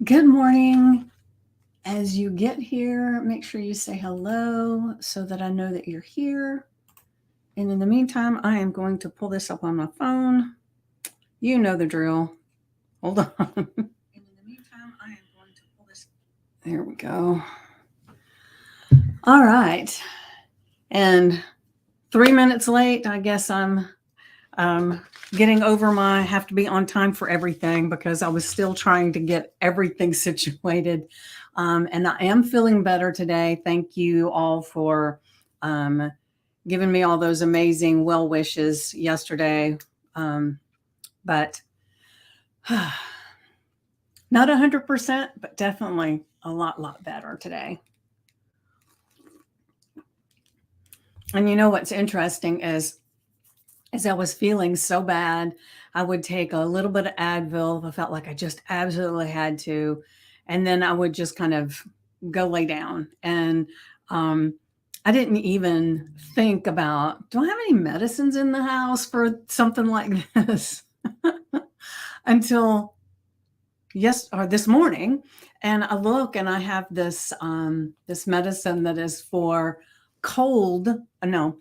Good morning. As you get here, make sure you say hello so that I know that you're here. And in the meantime, I am going to pull this up on my phone. You know the drill. Hold on. And in the meantime, I am going to pull this. There we go. All right. And 3 minutes late, I guess I'm um, getting over my have to be on time for everything because I was still trying to get everything situated. And I am feeling better today. Thank you all for um, giving me all those amazing well wishes yesterday. But not 100%, but definitely a lot better today. And you know what's interesting is as I was feeling so bad, I would take a little bit of Advil if I felt like I just absolutely had to. And then I would just kind of go lay down. And um, I didn't even think about, do I have any medicines in the house for something like this? Until this morning. And I look and I have this medicine that is for cold, no,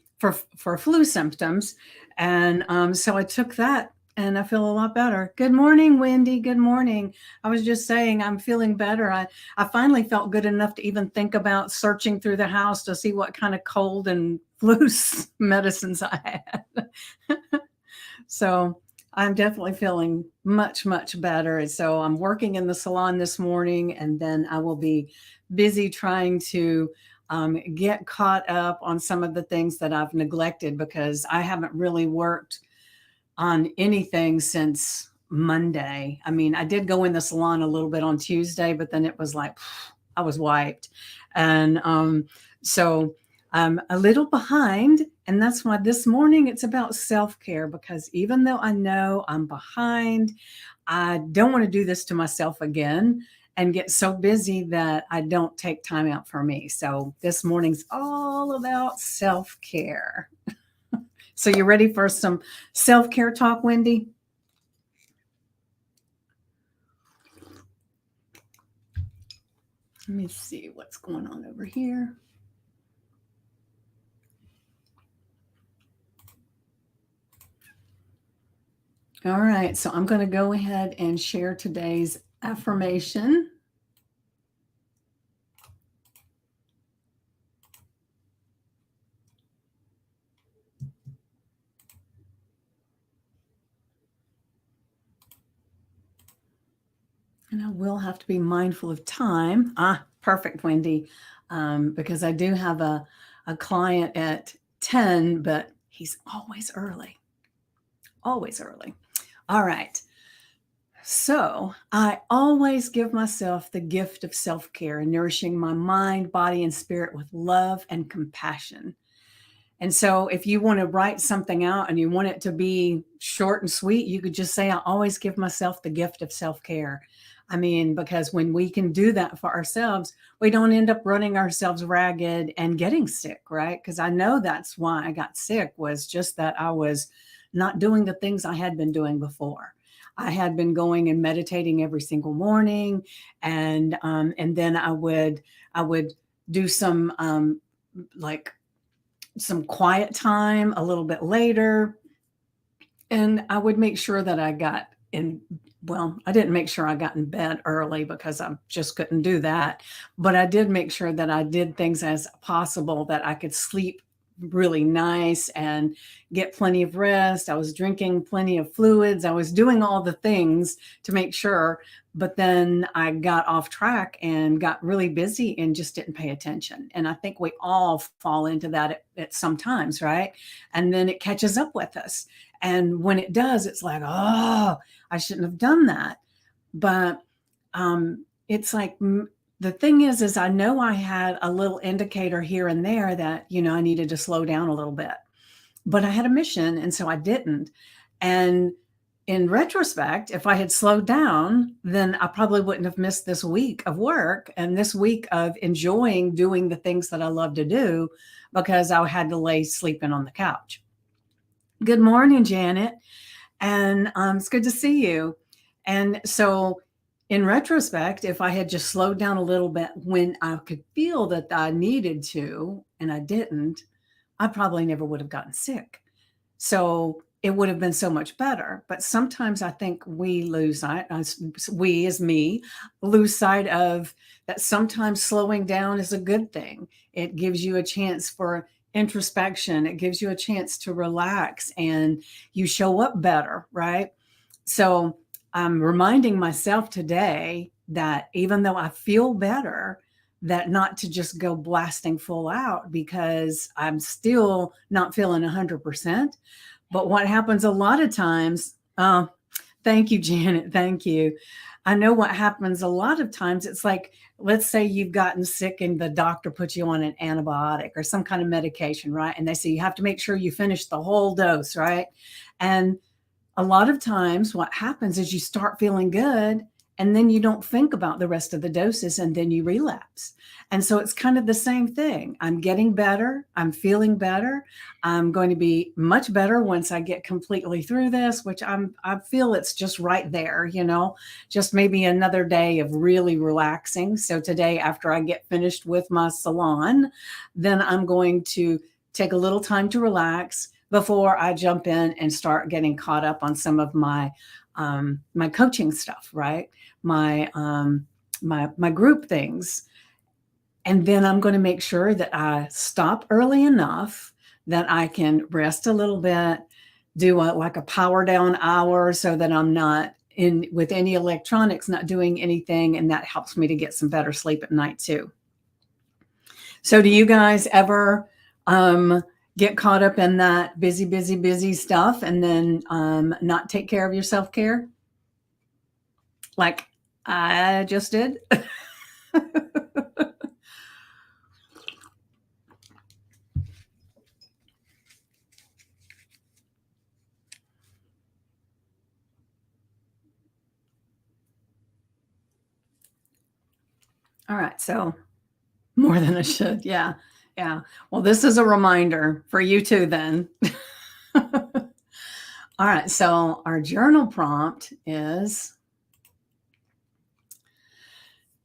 for flu symptoms. And so I took that and I feel a lot better. Good morning, Wendy. Good morning. I was just saying I'm feeling better. I finally felt good enough to even think about searching through the house to see what kind of cold and flu medicines I had. So I'm definitely feeling much better. And so I'm working in the salon this morning, and then I will be busy trying to get caught up on some of the things that I've neglected because I haven't really worked on anything since Monday. I mean, I did go in the salon a little bit on Tuesday, but then it was like I was wiped. And so I'm a little behind. And that's why this morning it's about self care because even though I know I'm behind, I don't want to do this to myself again and get so busy that I don't take time out for me. So this morning's all about self care. So you ready for some self care talk, Wendy? Let me see what's going on over here. All right, so I'm going to go ahead and share today's affirmation. And I will have to be mindful of time. Perfect, Wendy, because I do have a client at 10, but he's always early. Always early. All right. So I always give myself the gift of self care and nourishing my mind, body, and spirit with love and compassion. And so if you want to write something out and you want it to be short and sweet, you could just say, I always give myself the gift of self care. I mean, because when we can do that for ourselves, we don't end up running ourselves ragged and getting sick, right? Because I know that's why I got sick was just that I was not doing the things I had been doing before. I had been going and meditating every single morning, and then I would do some like some quiet time a little bit later. And I would make sure that I got in. Well, I didn't make sure I got in bed early because I just couldn't do that. But I did make sure that I did things as possible that I could sleep really nice and get plenty of rest. I was drinking plenty of fluids. I was doing all the things to make sure. But then I got off track and got really busy and just didn't pay attention. And I think we all fall into that at some times, right? And then it catches up with us. And when it does, it's like, oh, I shouldn't have done that. But it's like the thing is I know I had a little indicator here and there that, I needed to slow down a little bit, but I had a mission. And so I didn't. And in retrospect, if I had slowed down, then I probably wouldn't have missed this week of work and this week of enjoying doing the things that I love to do because I had to lay sleeping on the couch. Good morning, Janet. And it's good to see you. And so in retrospect, if I had just slowed down a little bit when I could feel that I needed to, and I didn't, I probably never would have gotten sick. So it would have been so much better. But sometimes I think we lose sight, we as me, lose sight of that sometimes slowing down is a good thing. It gives you a chance for introspection, it gives you a chance to relax, and you show up better, right? So I'm reminding myself today that even though I feel better, that not to just go blasting full out because I'm still not feeling 100%. But what happens a lot of times, thank you, Janet. Thank you. I know what happens a lot of times. It's like, let's say you've gotten sick and the doctor puts you on an antibiotic or some kind of medication, right? And they say you have to make sure you finish the whole dose, right? And a lot of times what happens is you start feeling good and then you don't think about the rest of the doses and then you relapse. And so it's kind of the same thing. I'm getting better. I'm feeling better. I'm going to be much better once I get completely through this, which I feel it's just right there, just maybe another day of really relaxing. So today, after I get finished with my salon, then I'm going to take a little time to relax before I jump in and start getting caught up on some of my my coaching stuff, right? My group things. And then I'm going to make sure that I stop early enough that I can rest a little bit, do like a power down hour so that I'm not in with any electronics, not doing anything. And that helps me to get some better sleep at night too. So do you guys ever get caught up in that busy, busy, busy stuff and then not take care of your self-care? Like I just did. All right. So more than I should. Yeah. Yeah. Well, this is a reminder for you too, then. All right. So our journal prompt is,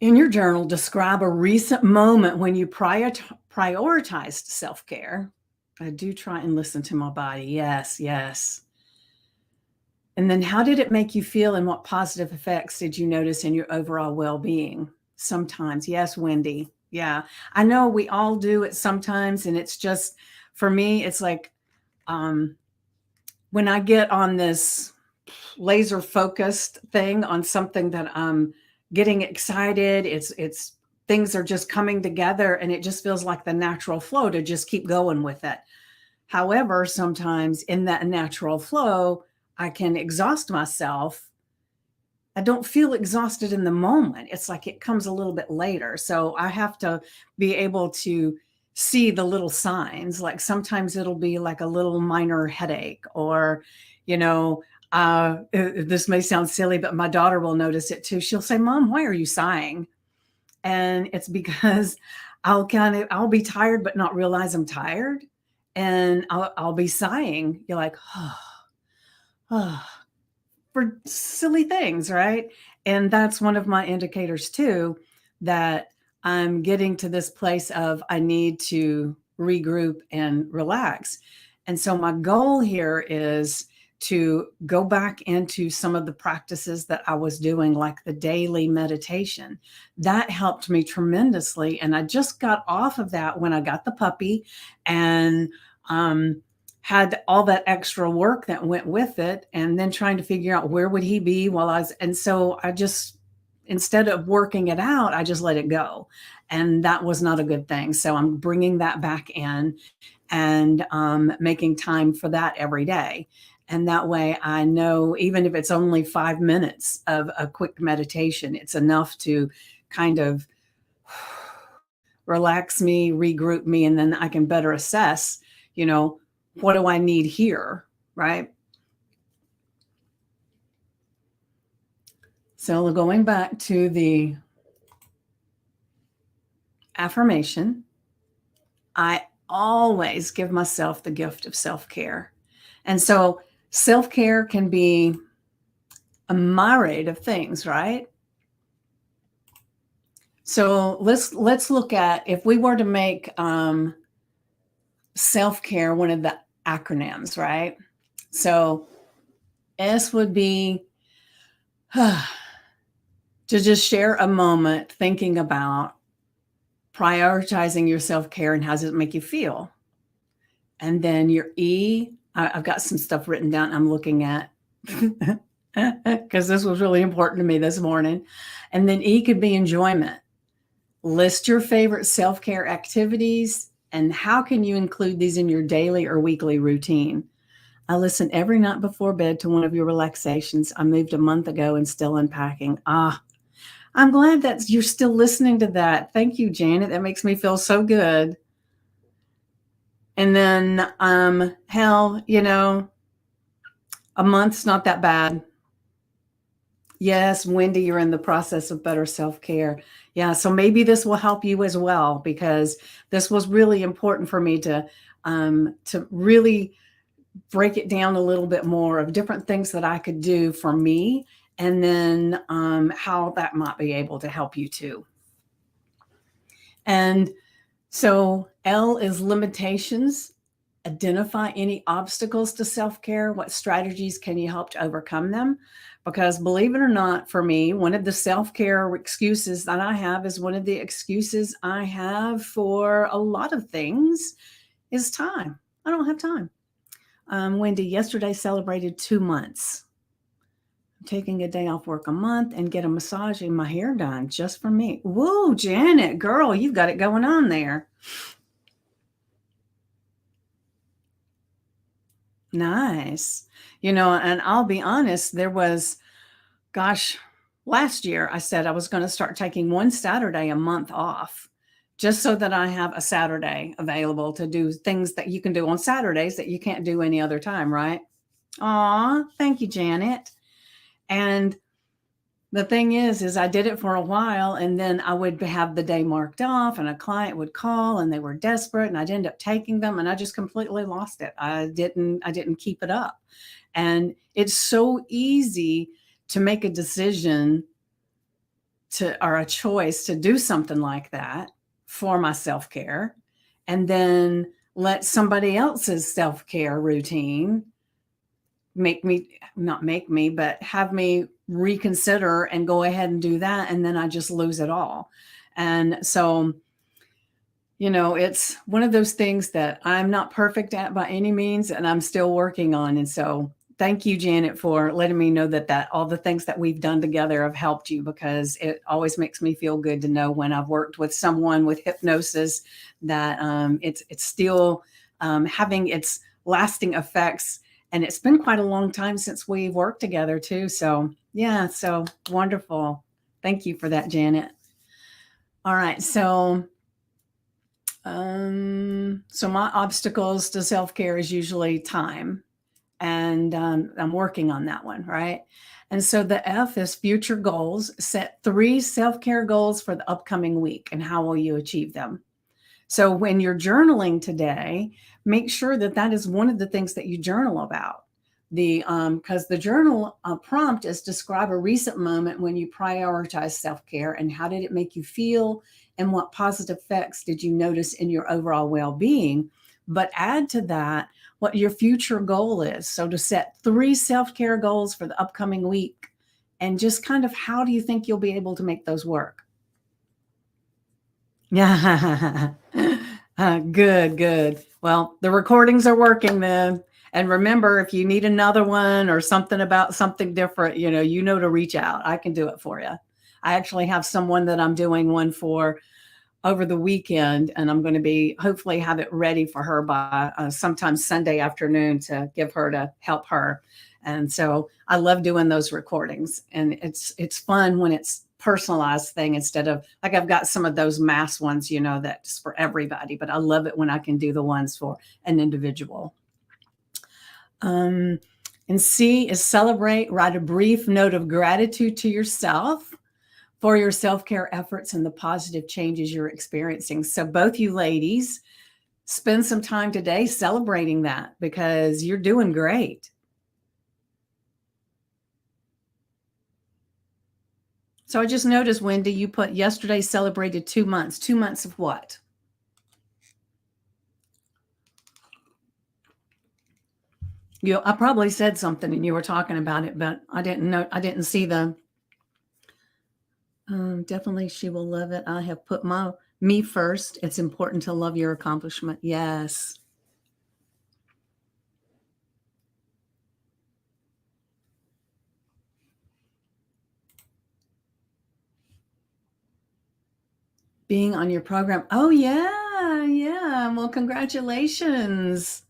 in your journal, describe a recent moment when you prioritized self-care. I do try and listen to my body. Yes, yes. And then how did it make you feel and what positive effects did you notice in your overall well-being? Sometimes. Yes, Wendy. Yeah. I know we all do it sometimes. And it's just, for me, it's like when I get on this laser focused thing on something that I'm getting excited, it's things are just coming together and it just feels like the natural flow to just keep going with it. However, sometimes in that natural flow, I can exhaust myself. I don't feel exhausted in the moment. It's like it comes a little bit later. So I have to be able to see the little signs. Like sometimes it'll be like a little minor headache or, this may sound silly, but my daughter will notice it too. She'll say, "Mom, why are you sighing?" And it's because I'll be tired, but not realize I'm tired. And I'll be sighing. You're like, oh, for silly things, right? And that's one of my indicators too, that I'm getting to this place of I need to regroup and relax. And so my goal here is to go back into some of the practices that I was doing, like the daily meditation. That helped me tremendously. And I just got off of that when I got the puppy and had all that extra work that went with it, and then trying to figure out where would he be while and so I just, instead of working it out, I just let it go. And that was not a good thing. So I'm bringing that back in and making time for that every day. And that way I know, even if it's only 5 minutes of a quick meditation, it's enough to kind of relax me, regroup me, and then I can better assess, what do I need here, right? So going back to the affirmation, I always give myself the gift of self-care. And so self-care can be a myriad of things, right? So let's look at, if we were to make self-care one of the acronyms, right? So S would be to just share a moment thinking about prioritizing your self-care and how does it make you feel. And then your E, I've got some stuff written down I'm looking at because this was really important to me this morning. And then E could be enjoyment. List your favorite self-care activities and how can you include these in your daily or weekly routine. I listen every night before bed to one of your relaxations. I moved a month ago and still unpacking. I'm glad that you're still listening to that. Thank you, Janet. That makes me feel so good. And then, hell, a month's not that bad. Yes, Wendy, you're in the process of better self-care. Yeah, so maybe this will help you as well because this was really important for me to really break it down a little bit more of different things that I could do for me, and then how that might be able to help you too. And so L is limitations. Identify any obstacles to self-care. What strategies can you help to overcome them? Because believe it or not, for me, one of the self-care excuses that I have is one of the excuses I have for a lot of things is time. I don't have time. Wendy, yesterday celebrated 2 months. I'm taking a day off work a month and get a massage and my hair done just for me. Whoa, Janet, girl, you've got it going on there. Nice. And I'll be honest, there was, gosh, last year I said I was going to start taking one Saturday a month off just so that I have a Saturday available to do things that you can do on Saturdays that you can't do any other time, right? Aw, thank you, Janet. And the thing is I did it for a while and then I would have the day marked off and a client would call and they were desperate and I'd end up taking them and I just completely lost it. I didn't keep it up. And it's so easy to make a decision or a choice to do something like that for my self-care and then let somebody else's self-care routine but have me reconsider and go ahead and do that. And then I just lose it all. And so, it's one of those things that I'm not perfect at by any means, and I'm still working on. And so thank you, Janet, for letting me know that all the things that we've done together have helped you, because it always makes me feel good to know when I've worked with someone with hypnosis that it's still having its lasting effects. And it's been quite a long time since we've worked together too. So yeah, so wonderful. Thank you for that, Janet. All right. So my obstacles to self-care is usually time. And I'm working on that one, right? And so the F is future goals. Set 3 self-care goals for the upcoming week and how will you achieve them? So when you're journaling today, make sure that is one of the things that you journal about. Because the journal prompt is describe a recent moment when you prioritize self-care and how did it make you feel and what positive effects did you notice in your overall well-being. But add to that what your future goal is. So to set 3 self-care goals for the upcoming week and just kind of how do you think you'll be able to make those work? Yeah. Good. Well, the recordings are working then. And remember, if you need another one or something about something different, to reach out. I can do it for you. I actually have someone that I'm doing one for over the weekend, and I'm going to be hopefully have it ready for her by sometime Sunday afternoon to give her to help her. And so I love doing those recordings, and it's fun when it's personalized thing instead of like I've got some of those mass ones, that's for everybody, but I love it when I can do the ones for an individual. And C is celebrate, write a brief note of gratitude to yourself for your self-care efforts and the positive changes you're experiencing. So both you ladies, spend some time today celebrating that because you're doing great. So I just noticed, Wendy, you put yesterday celebrated 2 months. 2 months of what? I probably said something and you were talking about it, but I didn't know. I didn't see the. Definitely, she will love it. I have put me first. It's important to love your accomplishment. Yes. Being on your program. Oh yeah, yeah. Well, congratulations.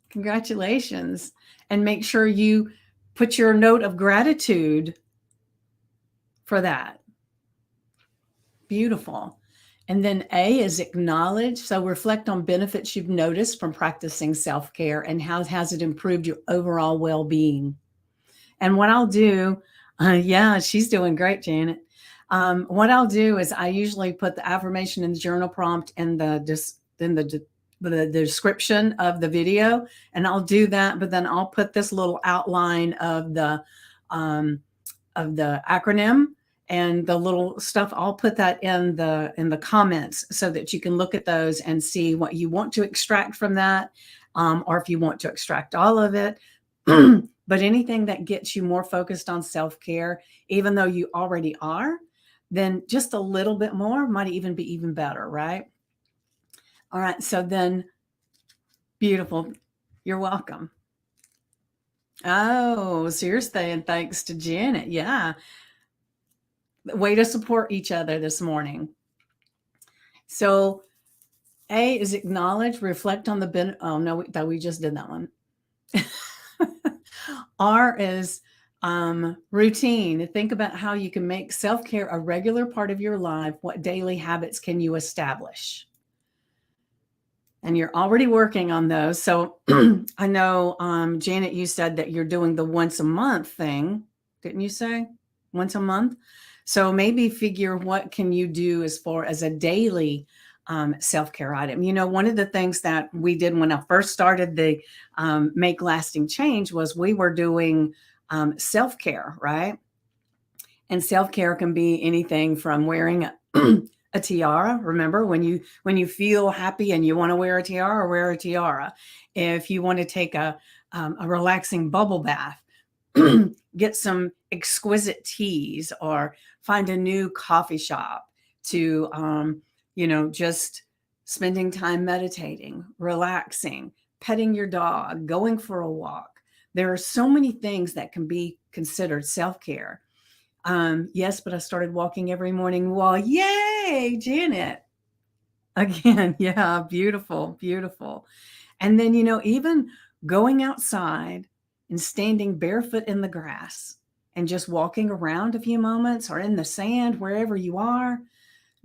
Congratulations. And make sure you put your note of gratitude for that. Beautiful. And then A is acknowledge. So reflect on benefits you've noticed from practicing self care and how has it improved your overall well being. And what I'll do, yeah, she's doing great, Janet. What I'll do is I usually put the affirmation in the journal prompt and the description of the video, and I'll do that. But then I'll put this little outline um, of the acronym and the little stuff. I'll put that in the comments so that you can look at those and see what you want to extract from that, or if you want to extract all of it. But anything that gets you more focused on self-care, even though you already are, then just a little bit more might even be even better, right? All right. So then, beautiful. You're welcome. Oh, so you're saying thanks to Janet. Yeah. Way to support each other this morning. So A is acknowledge, reflect on the oh no, we just did that one. R is routine. Think about how you can make self-care a regular part of your life. What daily habits can you establish? And you're already working on those. So I know, Janet, you said that you're doing the once a month thing. Didn't you say once a month? So maybe figure what can you do as far as a daily self-care item. One of the things that we did when I first started the Make Lasting Change was we were doing self-care, right? And self-care can be anything from wearing a tiara. Remember, when you feel happy and you want to wear a tiara. If you want to take a relaxing bubble bath, get some exquisite teas, or find a new coffee shop to just spending time meditating, relaxing, petting your dog, going for a walk. There are so many things that can be considered self-care. Yes, but I started walking every morning. Well, yay, Janet. Again, yeah, beautiful, beautiful. And then, even going outside and standing barefoot in the grass and just walking around a few moments, or in the sand, wherever you are,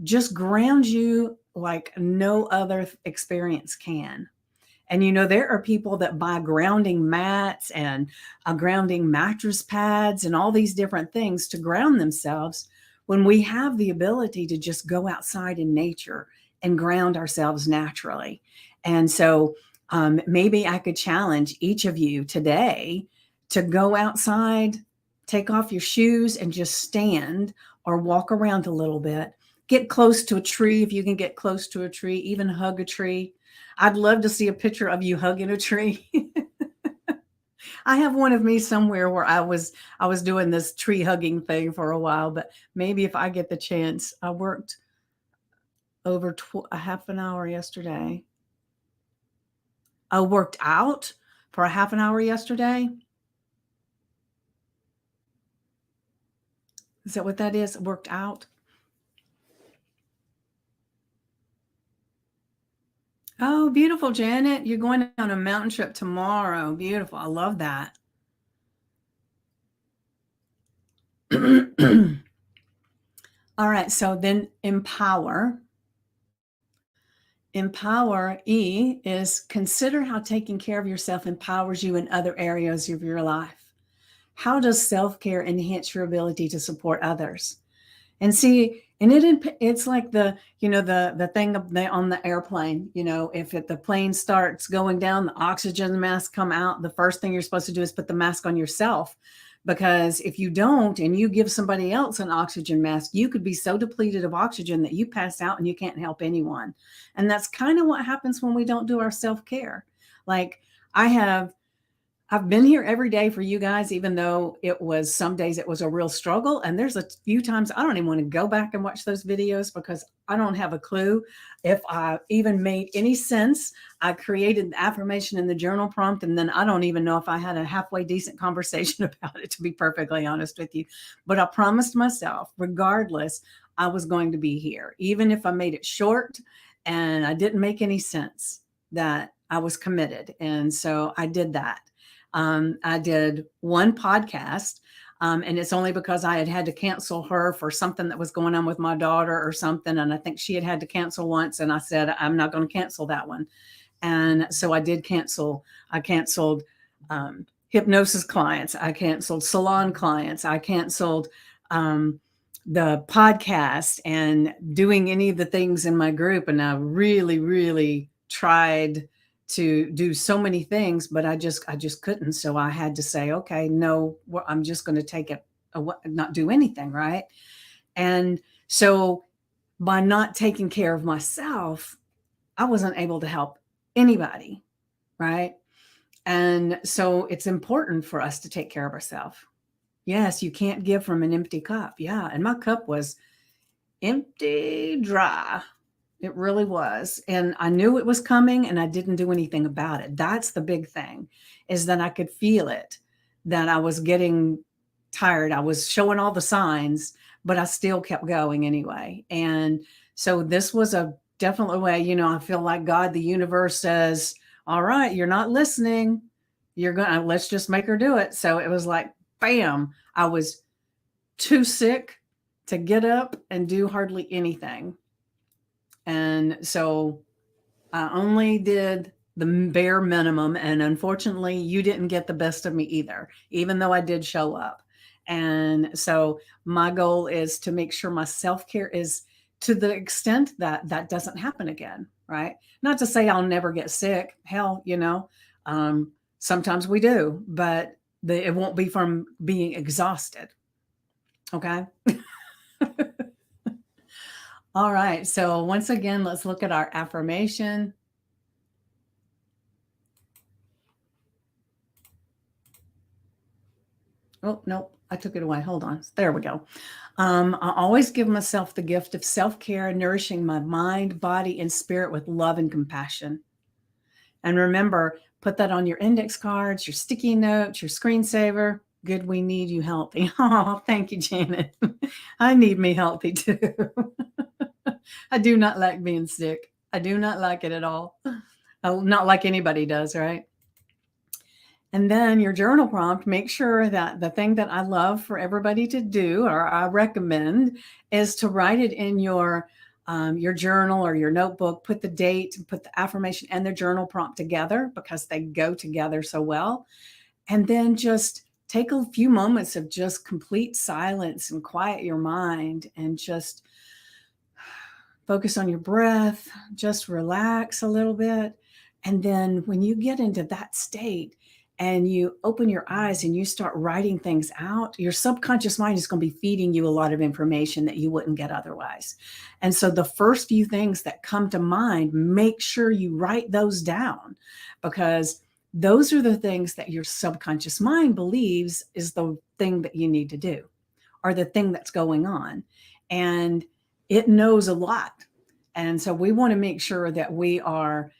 just grounds you like no other experience can. And there are people that buy grounding mats and grounding mattress pads and all these different things to ground themselves, when we have the ability to just go outside in nature and ground ourselves naturally. And so maybe I could challenge each of you today to go outside, take off your shoes, and just stand or walk around a little bit. Get close to a tree if you can get close to a tree, even hug a tree. I'd love to see a picture of you hugging a tree. I have one of me somewhere where I was doing this tree hugging thing for a while, but maybe if I get the chance. I worked over a half an hour yesterday. I worked out for a half an hour yesterday. Is that what that is? Worked out? Oh, beautiful, Janet. You're going on a mountain trip tomorrow. Beautiful. I love that. All right. So then empower. Empower, E, is consider how taking care of yourself empowers you in other areas of your life. How does self-care enhance your ability to support others? And see, and it's like the thing on the airplane. If the plane starts going down, the oxygen mask come out. The first thing you're supposed to do is put the mask on yourself, Because if you don't and you give somebody else an oxygen mask, you could be so depleted of oxygen that you pass out and you can't help anyone. And that's kind of what happens when we don't do our self-care. Like I have I've been here every day for you guys, even though it was some days it was a real struggle. And there's a few times I don't even want to go back and watch those videos because I don't have a clue if I even made any sense. I created the affirmation in the journal prompt, and then I don't even know if I had a halfway decent conversation about it, to be perfectly honest with you. But I promised myself, regardless, I was going to be here, even if I made it short and I didn't make any sense, that I was committed. And so I did that. I did one podcast, and it's only because I had to cancel her for something that was going on with my daughter or something. And I think she had to cancel once. And I said, I'm not going to cancel that one. And so I did cancel. I canceled hypnosis clients. I canceled salon clients. I canceled the podcast and doing any of the things in my group. And I really, really tried to do so many things, but I just couldn't. So I had to say, okay, no, I'm just going to take it, not do anything. Right. And so by not taking care of myself, I wasn't able to help anybody. Right. And so it's important for us to take care of ourselves. Yes, you can't give from an empty cup. Yeah. And my cup was empty, dry. It really was. And I knew it was coming and I didn't do anything about it. That's the big thing, is that I could feel it, that I was getting tired. I was showing all the signs, but I still kept going anyway. And so this was a definite way, I feel like God, the universe says, all right, you're not listening. Let's just make her do it. So it was like, bam, I was too sick to get up and do hardly anything. And so I only did the bare minimum. And unfortunately, you didn't get the best of me either, even though I did show up. And so my goal is to make sure my self-care is to the extent that that doesn't happen again, right? Not to say I'll never get sick. Hell, sometimes we do, but it won't be from being exhausted. Okay. All right. So once again, let's look at our affirmation. Oh, no, I took it away. Hold on. There we go. I always give myself the gift of self-care, nourishing my mind, body, and spirit with love and compassion. And remember, put that on your index cards, your sticky notes, your screensaver. Good, we need you healthy. Oh, thank you, Janet. I need me healthy too. I do not like being sick. I do not like it at all. Oh, not like anybody does, right? And then your journal prompt, make sure that the thing that I love for everybody to do, or I recommend, is to write it in your journal or your notebook. Put the date, put the affirmation and the journal prompt together because they go together so well. And then just take a few moments of just complete silence and quiet your mind and just focus on your breath, just relax a little bit. And then when you get into that state and you open your eyes and you start writing things out, your subconscious mind is going to be feeding you a lot of information that you wouldn't get otherwise. And so the first few things that come to mind, make sure you write those down, because those are the things that your subconscious mind believes is the thing that you need to do, or the thing that's going on. And it knows a lot. And so we want to make sure that we are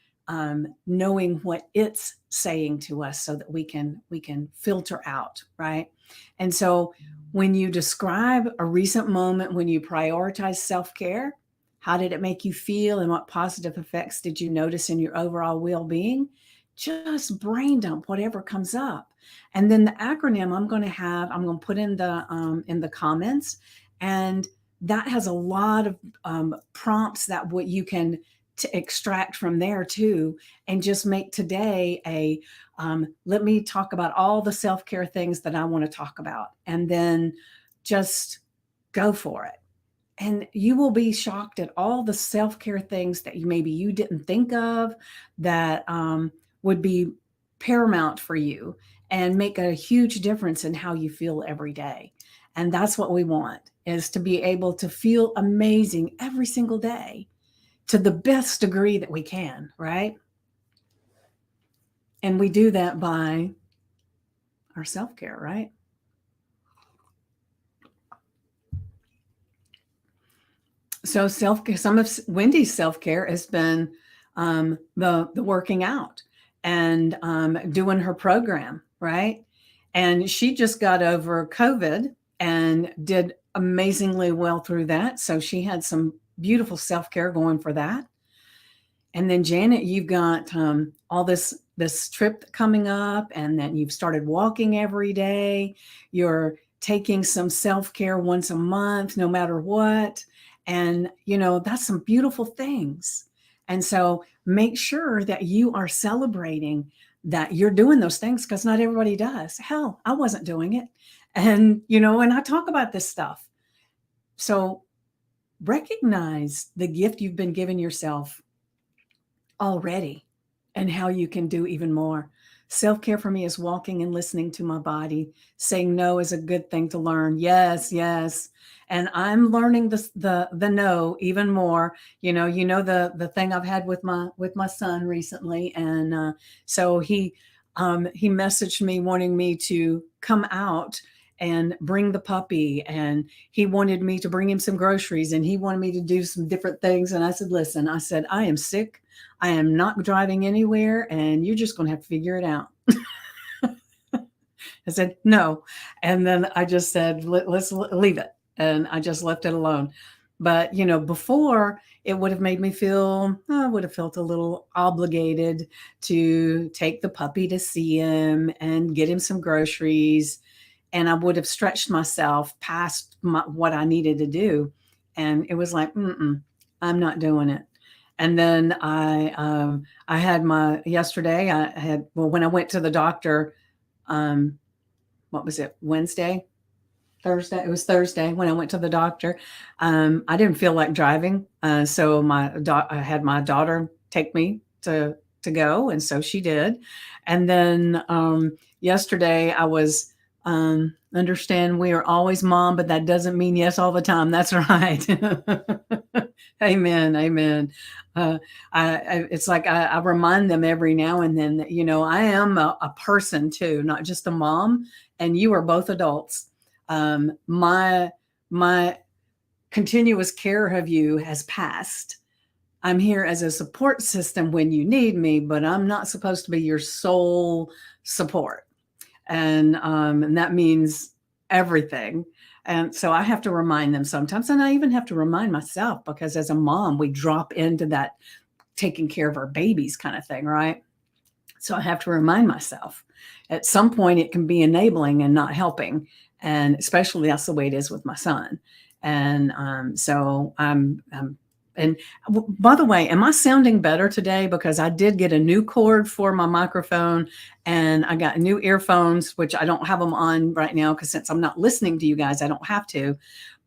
knowing what it's saying to us so that we can filter out, right? And so when you describe a recent moment when you prioritize self-care, how did it make you feel and what positive effects did you notice in your overall well-being? Just brain dump whatever comes up. And then the acronym I'm going to put in the comments, and that has a lot of prompts that what you can extract from there too, and just make today let me talk about all the self-care things that I want to talk about, and then just go for it. And you will be shocked at all the self-care things that maybe you didn't think of that would be paramount for you. and make a huge difference in how you feel every day. And that's what we want, is to be able to feel amazing every single day to the best degree that we can, right? And we do that by our self-care, right? So self-care, some of Wendy's self-care has been the working out and doing her program, right? And she just got over COVID and did amazingly well through that. So she had some beautiful self-care going for that. And then Janet, you've got all this trip coming up, and then you've started walking every day. You're taking some self-care once a month, no matter what. And that's some beautiful things. And so make sure that you are celebrating that you're doing those things, because not everybody does. Hell, I wasn't doing it. And I talk about this stuff. So recognize the gift you've been giving yourself already and how you can do even more. Self-care for me is walking and listening to my body. Saying no is a good thing to learn. Yes, yes. And I'm learning the no even more. The thing I've had with my son recently, and so he messaged me wanting me to come out and bring the puppy, and he wanted me to bring him some groceries, and he wanted me to do some different things. And I said, listen, I am sick. I am not driving anywhere, and you're just going to have to figure it out. I said, no. And then I just said, let's leave it. And I just left it alone. But, before, it would have made me feel, I would have felt a little obligated to take the puppy to see him and get him some groceries. And I would have stretched myself past what I needed to do. And it was like, I'm not doing it. And then I had yesterday, when I went to the doctor, what was it, Thursday? It was Thursday when I went to the doctor. I didn't feel like driving. So I had my daughter take me to go. And so she did. And then yesterday I was, understand we are always mom, but that doesn't mean yes all the time. That's right. Amen. Amen. It's like I remind them every now and then that, I am a person too, not just a mom, and you are both adults. My continuous care of you has passed. I'm here as a support system when you need me, but I'm not supposed to be your sole support. And that means everything. And so I have to remind them sometimes, and I even have to remind myself, because as a mom, we drop into that taking care of our babies kind of thing, right? So I have to remind myself. At some point, it can be enabling and not helping, and especially that's the way it is with my son. And so and by the way, am I sounding better today? Because I did get a new cord for my microphone, and I got new earphones, which I don't have them on right now because since I'm not listening to you guys, I don't have to.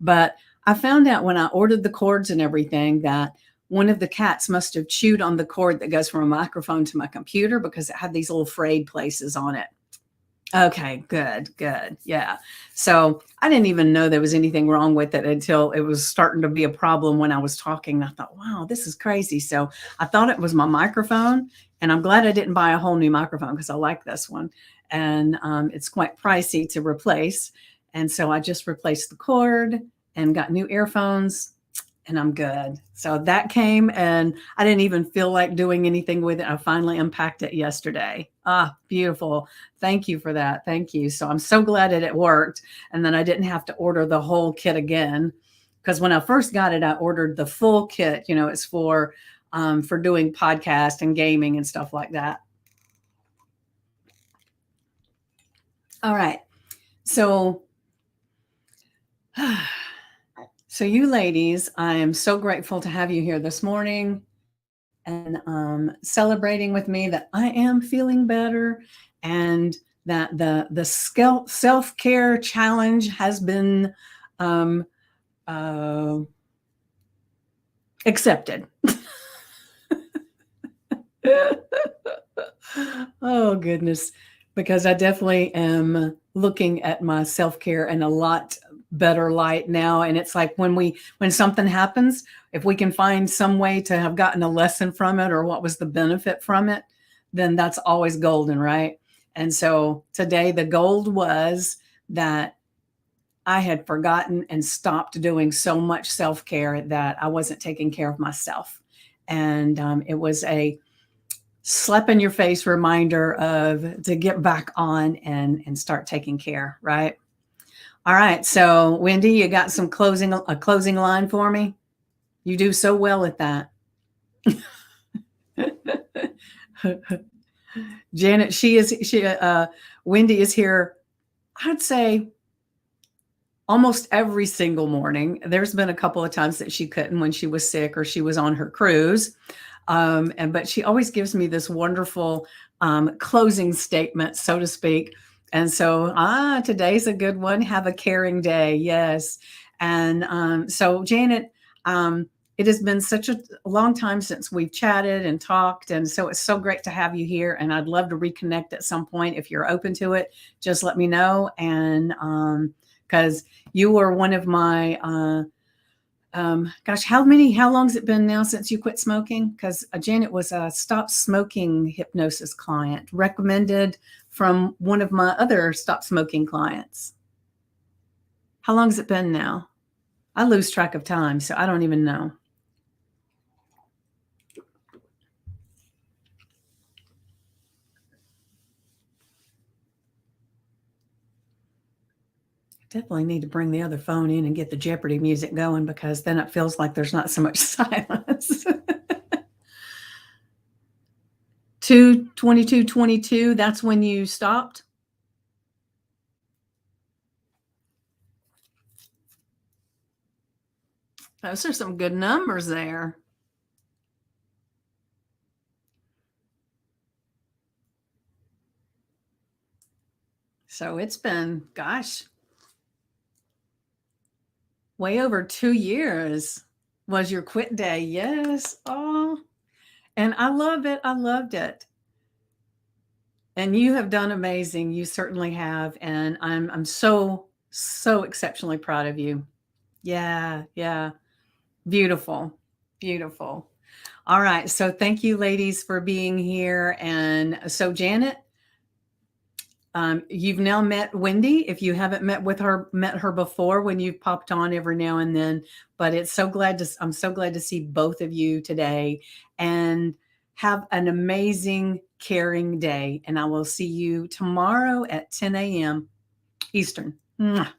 But I found out when I ordered the cords and everything that one of the cats must have chewed on the cord that goes from a microphone to my computer, because it had these little frayed places on it. Okay, good, good. Yeah. So I didn't even know there was anything wrong with it until it was starting to be a problem when I was talking. I thought, wow, this is crazy. So I thought it was my microphone, and I'm glad I didn't buy a whole new microphone because I like this one. And it's quite pricey to replace. And so I just replaced the cord and got new earphones, and I'm good. So that came, and I didn't even feel like doing anything with it. I finally unpacked it yesterday. Ah, beautiful. Thank you for that. Thank you. So I'm so glad that it worked, and then I didn't have to order the whole kit again. Because when I first got it, I ordered the full kit. It's for doing podcast and gaming and stuff like that. All right. So So you ladies, I am so grateful to have you here this morning, and celebrating with me that I am feeling better, and that the self-care challenge has been um, uh, accepted. Oh goodness. because I definitely am looking at my self-care in a lot better light now. And it's like when something happens, if we can find some way to have gotten a lesson from it or what was the benefit from it, then that's always golden, right? And so today the gold was that I had forgotten and stopped doing so much self-care that I wasn't taking care of myself. And it was a slap in your face reminder of to get back on and start taking care, right? All right. So Wendy, you got some closing line for me? You do so well at that. Janet, Wendy is here, I'd say almost every single morning. There's been a couple of times that she couldn't when she was sick or she was on her cruise. But she always gives me this wonderful closing statement, so to speak. And so, today's a good one. Have a caring day. Yes. And so, Janet, it has been such a long time since we've chatted and talked. And so it's so great to have you here. And I'd love to reconnect at some point. If you're open to it, just let me know. And because you were one of my gosh, how long's it been now since you quit smoking? Because Janet was a stop smoking hypnosis client recommended from one of my other stop smoking clients. How long's it been now? I lose track of time, so I don't even know. Definitely need to bring the other phone in and get the Jeopardy music going, because then it feels like there's not so much silence. 2:22:22, that's when you stopped? Those are some good numbers there. So it's been, gosh, way over 2 years was your quit day. Yes. Oh, and I love it. I loved it. And you have done amazing. You certainly have. And I'm so exceptionally proud of you. Yeah, yeah. Beautiful. Beautiful. All right. So thank you, ladies, for being here. And so Janet, you've now met Wendy. If you haven't met her before when you've popped on every now and then, but I'm so glad to see both of you today, and have an amazing, caring day. And I will see you tomorrow at 10 a.m. Eastern. Mwah.